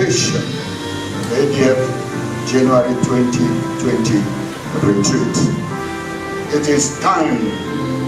Occupation, ADF, January 2020 retreat. It is time,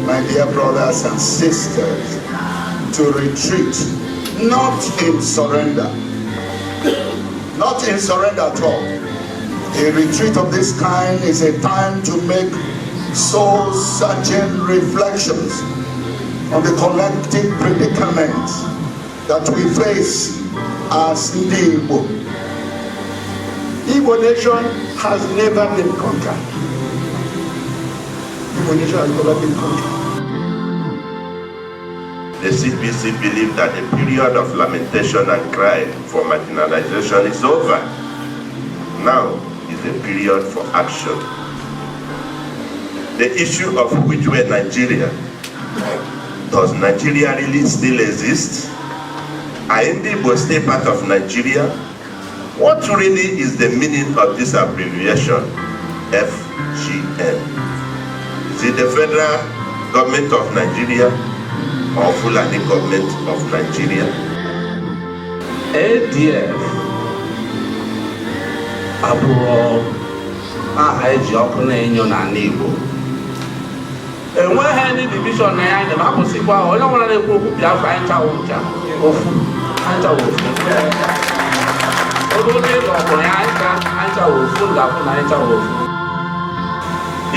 my dear brothers and sisters, to retreat, not in surrender. Not in surrender at all. A retreat of this kind is a time to make soul-searching reflections on the collective predicament that we face as the Igbo. Igbo nation has never been conquered. Igbo nation has never been conquered. The CPC believe that the period of lamentation and cry for marginalization is over. Now is the period for action. The issue of which way Nigeria. Does Nigeria really still exist? Are Igbo still part of Nigeria? What really is the meaning of this abbreviation, FGN? Is it the federal government of Nigeria or Fulani government of Nigeria? ADF abụrụ aha eji ọkụ na-enyo n'ala Igbo. Enweghị any division na ya na hapụsịkwa onye ọbụla na-ekwu okwu Biafra anyị chawo ncha ofu anyị chawo ofu. Oge onye ịlọ ọkụ ya anyị chawo ofu ga-afụ na anyị chawo ofu.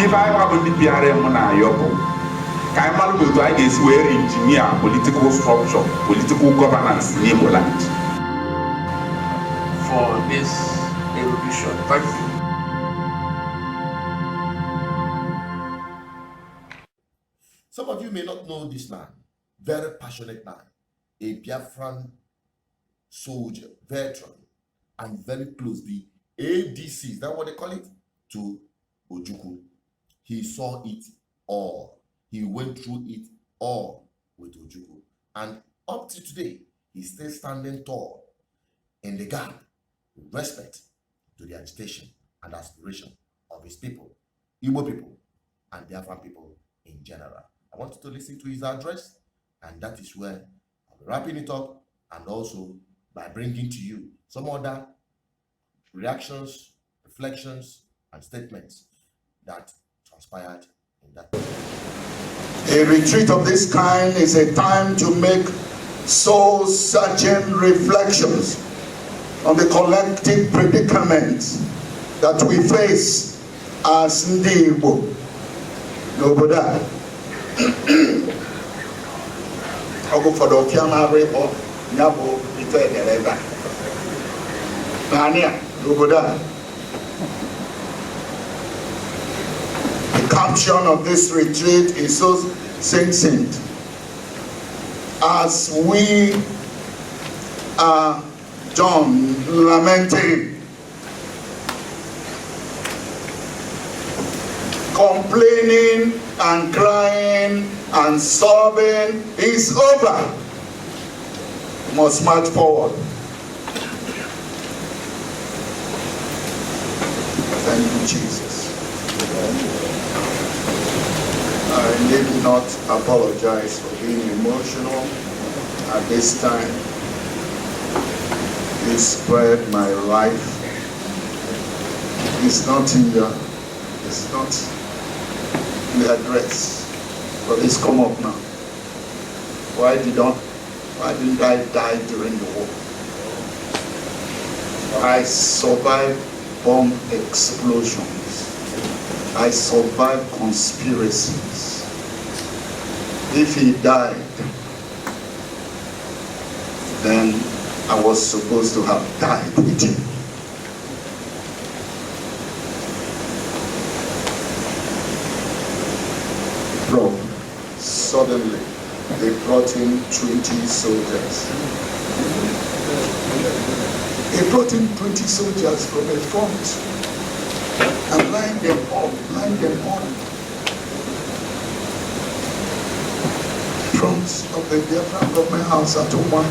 Ife anyị wabụ ndị PRM na-ayọpụ ka anyị mara otu anyị ga-esi wee re-engineer political structure, political governance in Igbo land. For this erudition. Thank you. Some of you may not know this man, very passionate man, a Biafran soldier, veteran, and very close, the ADC, is that what they call it? To Ojukwu. He saw it all. He went through it all with Ojukwu. And up to today, he's still standing tall in the gap with respect to the agitation and aspiration of his people, Igbo people, and Biafran people in general. I want you to listen to his address, and that is where I'll be wrapping it up, and also by bringing to you some other reactions, reflections, and statements that transpired in that. A retreat of this kind is a time to make soul-searching reflections on the collective predicament that we face as ndị Igbo n'obodo a. Ọgụ ụfọdụ ọkịa na-arụ ịkpọ ya bụ ife edere ebe a. Naanị a n'obodo a. The caption of this retreat is so succinct. As we are done lamenting, complaining and crying and sobbing is over. We must march forward. Thank you, Jesus. I need not apologize for being emotional at this time. You spared my life. It's not in the address, but it's come up now. Why didn't I die during the war? I survived bomb explosions. I survived conspiracies. If he died, then I was supposed to have died with him. Bro, suddenly they brought in 20 soldiers. They brought in 20 soldiers from a front and lined them up. Front of the Biafran government house at Oman.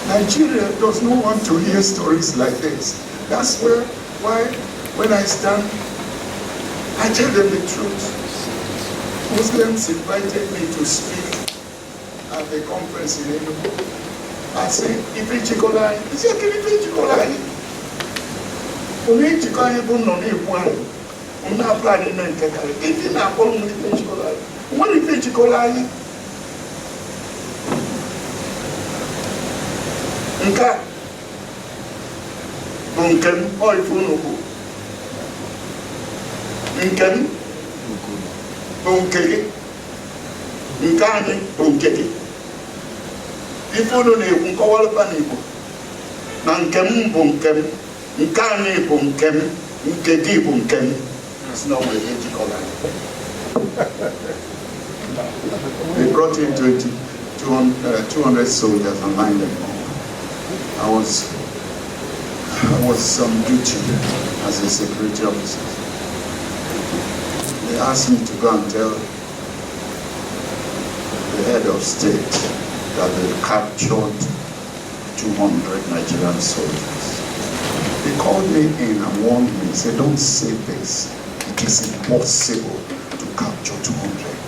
Nigeria does not want to hear stories like this. That's why when I stand, I tell them the truth. Muslims invited me to speak at the conference in Enugu. asị ife jikọrọ anyị isi ekiri ife jikọrọ anyị onye njikọ anyị bụ nọ na-ekwu anyị na-apụ anyị na nke karị ife na-akpọrọ m ife jikọrọ anyị nwere ife jikọrọ anyị nke a bụ nke m ọ ife unu bụ nke m bụ nke gị nke anyị bụ nke gị ife unu na-ekwu nkọwarịta n'Igbo na nke m bụ nke m nke anyị bụ nke m nke gị bụ nke m si na ọ nwere ejikọrọ anyị. They brought in 200 soldiers and lined them up. I was on duty as a security officer. They asked me to go and tell the head of state that they captured 200 Nigerian soldiers. They called me in and warned me, said, don't say this. It is impossible to capture 200.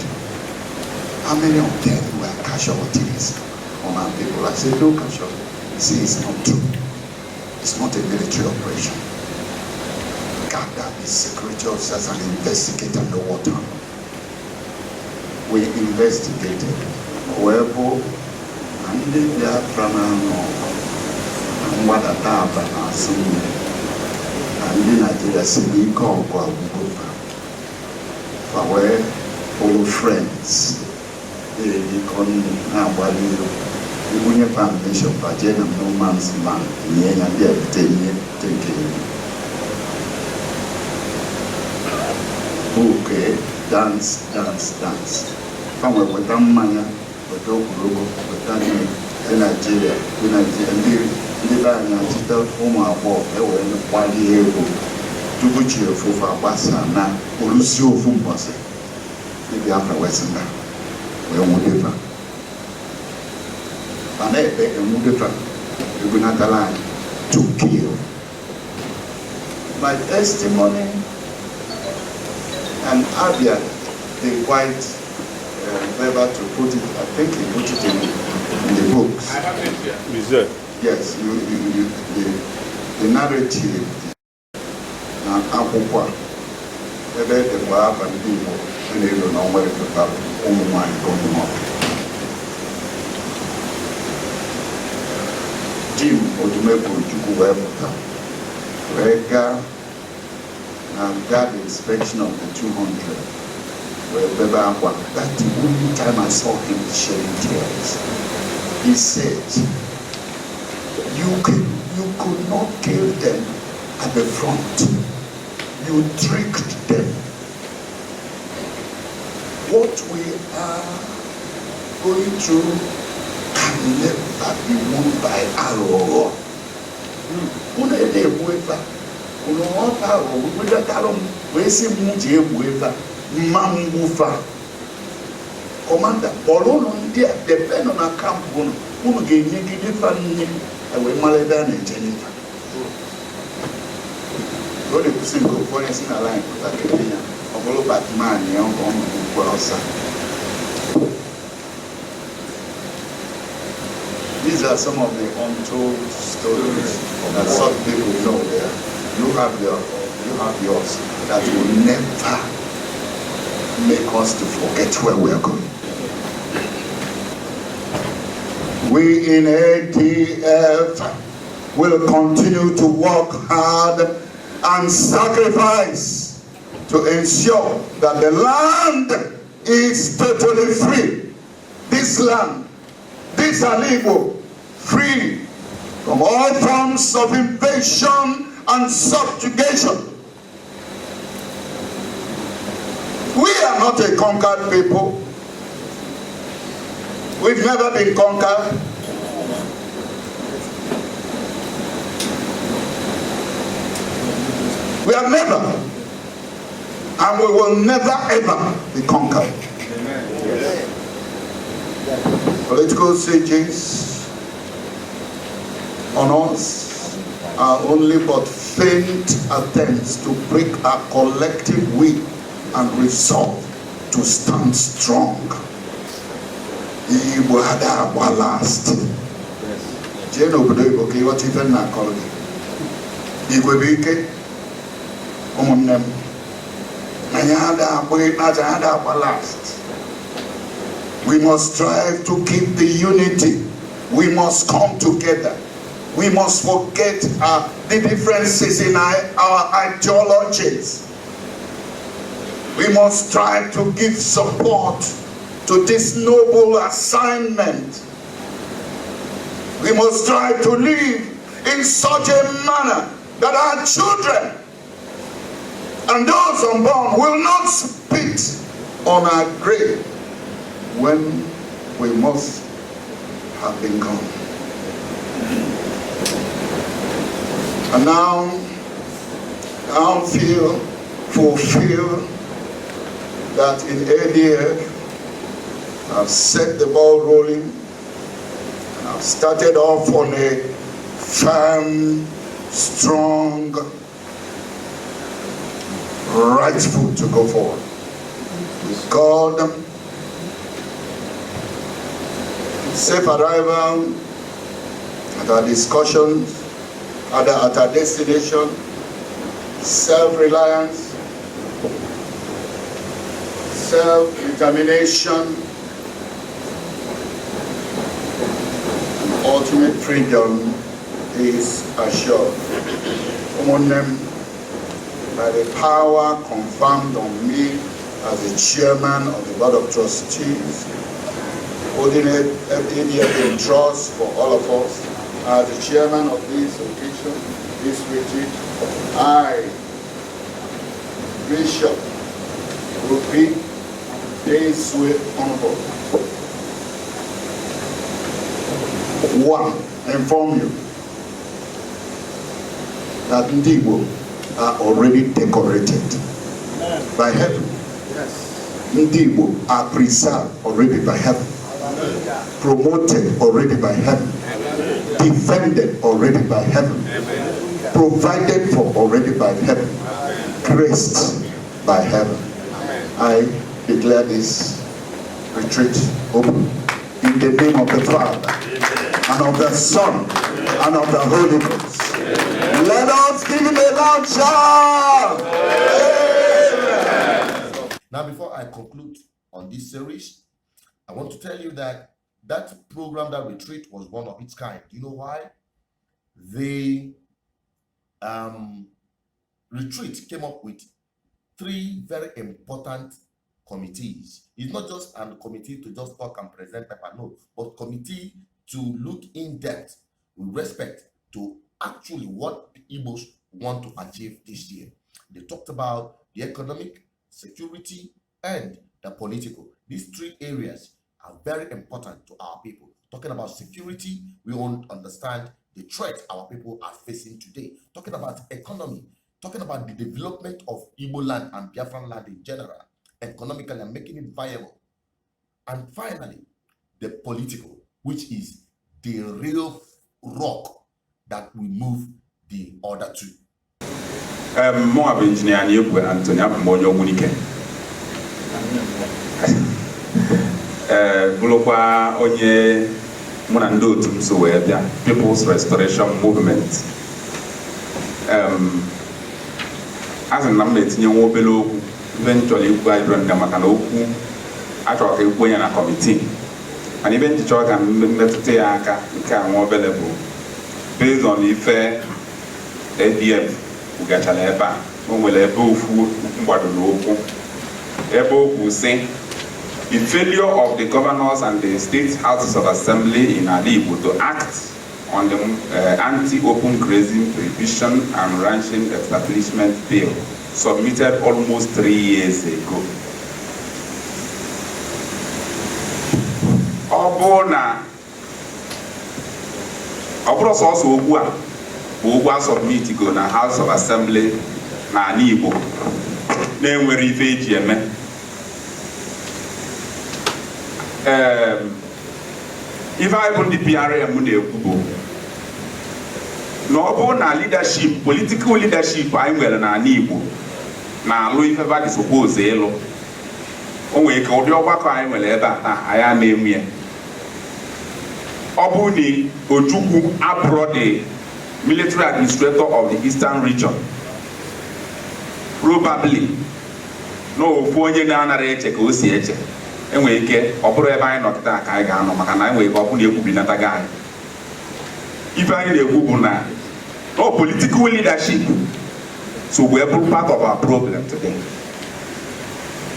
How many of them were casualties on our people? I said, no casualties. See, it's not true. It's not a military operation. Gather the security officers and investigate and know what happened. We investigated. However, and they are from what a tapa and in Nigeria, we call our old friends. They become Ibunya foundation for Jenna no man's land, Yena dear 10 years. Okay, dance. Somewhere with that mania, with Ogurugo, with that in Nigeria, and the Banya, home our war, they were in the party able to put you for Bassa, now, Lucio Fumbase, maybe after Western, we won't differ. And they will not allow to kill. My testimony and Abia, they quite clever to put it. I think he put it in the books. I have it here. Yes, the narrative. And Apukwa, the Wab and people, and they don't know where to have my Jim Odumepo Jukuwebota, Rega, and that inspection of the 200, where that's the only time I saw him shedding tears. He said, you could not kill them at the front. You tricked them. What we are going through can never be won by arrow. Una ede buefa. Una wapa arrow. We don't tell them. We see muji buefa. Mangufa. Commander, Polono India depend on a camp. Who gave me different and we malada and Jennifer. Go to single for us in a line with a Kenya. A follow back man, young on These are some of the untold stories that some people know there. You have yours that will never make us to forget where we are going. We in ADF will continue to work hard and sacrifice to ensure that the land is totally free. This land, this Alibo, free from all forms of invasion and subjugation. We are not a conquered people. We've never been conquered. We have never, and we will never ever be conquered. Amen. Political sieges on us are only but faint attempts to break our collective will and resolve to stand strong. Igbo had our last. jee n'obodo Igbo ka ịghọta ife nna akọrọ gị. Igwe bụ ike, ụmụnne m. Anyị ada agba last. We must strive to keep the unity. We must come together. We must forget the differences in our ideologies. We must try to give support to this noble assignment. We must try to live in such a manner that our children and those unborn will not spit on our grave when we must have been gone. And now I feel fulfilled that in ADF I've set the ball rolling and I've started off on a firm, strong, right foot to go forward. With God, safe arrival at our discussions, at our destination, self-reliance, self-determination, and ultimate freedom is assured. By the power confirmed on me as the chairman of the Board of Trustees, holding ADF in trust for all of us, as the chairman of this occasion, this retreat, I, Bishop, will be this way honorable. One, inform you that Ndibo are already decorated by heaven. Ndibo are preserved already by heaven, promoted already by heaven, defended already by heaven, provided for already by heaven, graced by heaven. I declare this retreat open in the name of the Father and of the Son and of the Holy Ghost. Let us give him a loud shout. Now, before I conclude on this series, I want to tell you that that program, that retreat, was one of its kind. You know why? The retreat came up with 3 very important committees. It's not just a committee to just talk and present paper, no, but committee to look in depth with respect to actually what Igbos want to achieve this year. They talked about the economic, security, and the political. These 3 areas are very important to our people. Talking about security, we want to understand the threat our people are facing today. Talking about economy, talking about the development of Igbo land and Biafran land in general, economically, and making it viable. And finally, the political, which is the real rock that we move the other two. Moab engineer Niebwe Anthony Abumonyo Munike. Bulokwa onye muna ndo otu so wee bịa People's Restoration Movement. Azị na m etinye nwa obere okwu ibe nchọrọ ikwu ajụrụ ndị maka na okwu achọrọ ka ekwu onye na kọmitii. Mana ibe nchịchọ ka mmetụta ya aka nke a nwa obere bụ based on ife ADF ugachara ebe a. O nwere ebe ofu mgbado n'okwu ebe okwu sị the failure of the governors and the state houses of assembly in Igbo to act on the anti-open grazing prohibition and ranching establishment bill submitted almost 3 years ago. Ọ bụrụ sọsọ okwu a bụ okwu a submit go na House of Assembly na ala Igbo na-enwere ife eji eme. Ife anyị bụ ndị PRM na-ekwu bụ na ọ bụrụ na leadership, political leadership anyị nwere n'ala Igbo na-alụ ife ba dị suppose ịlụ, o nwere ike ụdị ọgbakọ anyị nwere ebe a taa anyị na-emu ya. Ọ Obuni Ojukwu abroad the military administrator of the Eastern region. Probably no onye na-anara eche ka o si eche enwere ike ọ bụrụ ebe anyị nọkịta ka anyị ga-anọ maka na anyị nwere ike ọ bụ na ekwubinata gị anyị. Ife anyị na-ekwu bụ na no political leadership so we are part of our problem today.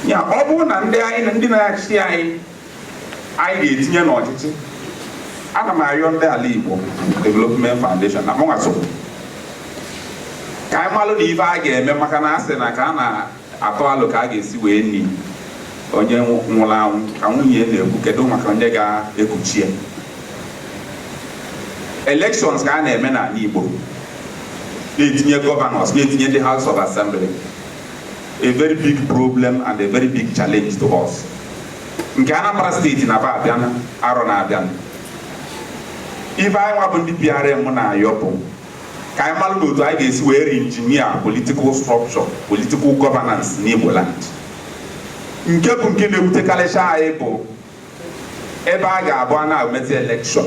Ya ọ bụrụ na ndị na-achị anyị ga-etinye n'ọchịchị, ana m arịọ ndị ala Igbo Development Foundation na mụnwa so ka anyị malụ na ife a ga-eme maka na asị na ka a na-atọ alụ ka a ga-esi wee ni onye nwụrụ anwụ ka nwunye na-ekwu kedu maka onye ga-ekuchi ya. Elections ka a na-eme n'ala Igbo na-etinye governors, na-etinye ndị House of Assembly, a very big problem and a very big challenge to us. Nke Anambra steeti na ba abịa arọ na-abịa ife anyị nwa bụ ndị PRM na-ayọpụ ka anyị malụ n'otu anyị ga-esi wee re-engineer political structure, political governance n'Igbo land. Nke bụ nke na-ewutekarịcha anyị bụ ebe a ga-abụ a na-emezi election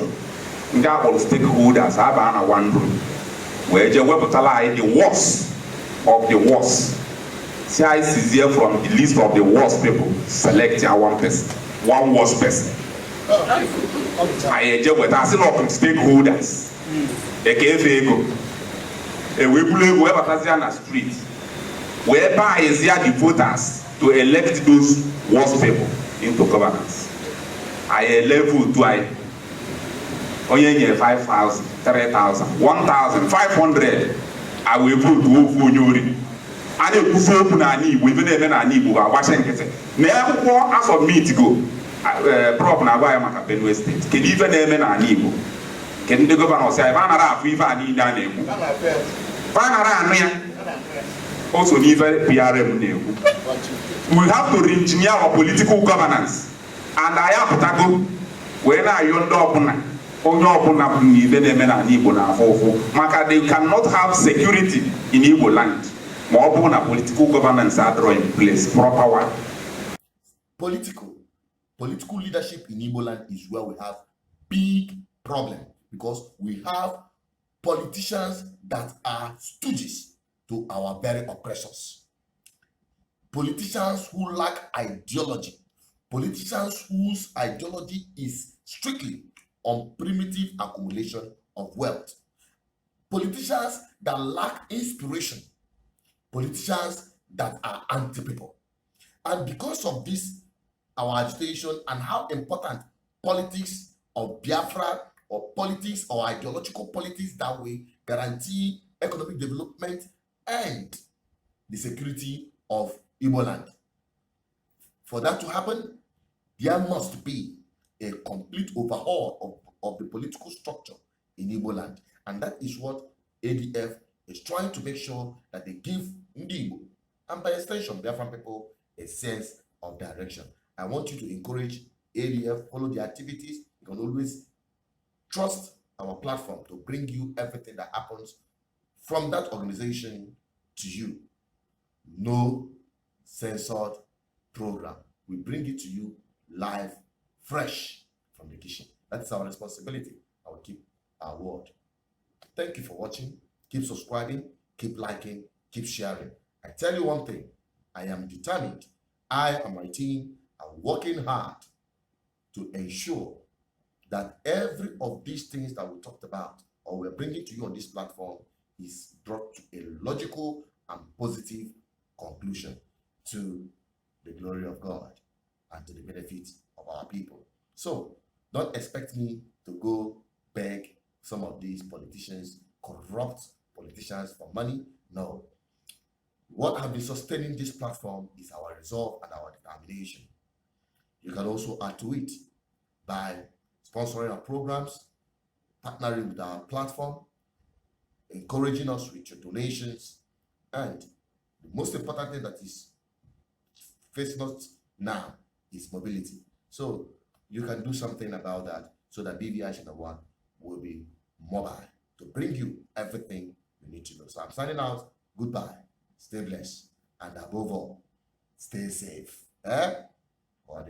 ndị akpọrọ stakeholders aba na one room wee je wepụtala anyị the worst of the worst. See I see here from the list of the worst people, select one person, one worst person. I just with us of stakeholders. Ego. We believe whoever has on the street, whereby is here the voters to elect those worst people into governance. I level to I only 5,000, 3,000, 1,500. I will vote to Nyori. And a good na Igbo, even if na Igbo are watching it. Never as of me to go. Prop na why maka Benue State. Can even name na Igbo. Can the governor say Vanara Viva ni na name? Vanara Nia. Also never PRM name. We have to re-engineer our political governance. And I have to go when I yonder upon they cannot have security in Igbo land. More political governance are drawn in place, proper one. Political leadership in Igbo land is where we have big problem because we have politicians that are stooges to our very oppressors. Politicians who lack ideology. Politicians whose ideology is strictly on primitive accumulation of wealth. Politicians that lack inspiration. Politicians that are anti-people. And because of this, our agitation and how important politics of Biafra or politics or ideological politics that will guarantee economic development and the security of Igbo land. For that to happen, there must be a complete overhaul of the political structure in Igbo land. And that is what ADF is trying to make sure that they give Igbo, and by extension, Biafran people, a sense of direction. I want you to encourage ADF, follow the activities. You can always trust our platform to bring you everything that happens from that organization to you. No censored program. We bring it to you live, fresh from the kitchen. That's our responsibility. I will keep our word. Thank you for watching. Keep subscribing, keep liking, keep sharing. I tell you one thing, I am determined. I and my team are working hard to ensure that every of these things that we talked about or we're bringing to you on this platform is brought to a logical and positive conclusion to the glory of God and to the benefit of our people. So don't expect me to go beg some of these politicians, corrupt politicians, for money. No. What have been sustaining this platform is our resolve and our determination. You can also add to it by sponsoring our programs, partnering with our platform, encouraging us with your donations, and the most important thing that is facing us now is mobility. So you can do something about that so that BVI Channel 1 will be mobile to bring you everything you need to know. So I'm signing out. Goodbye. Stay blessed. And above all, stay safe. Or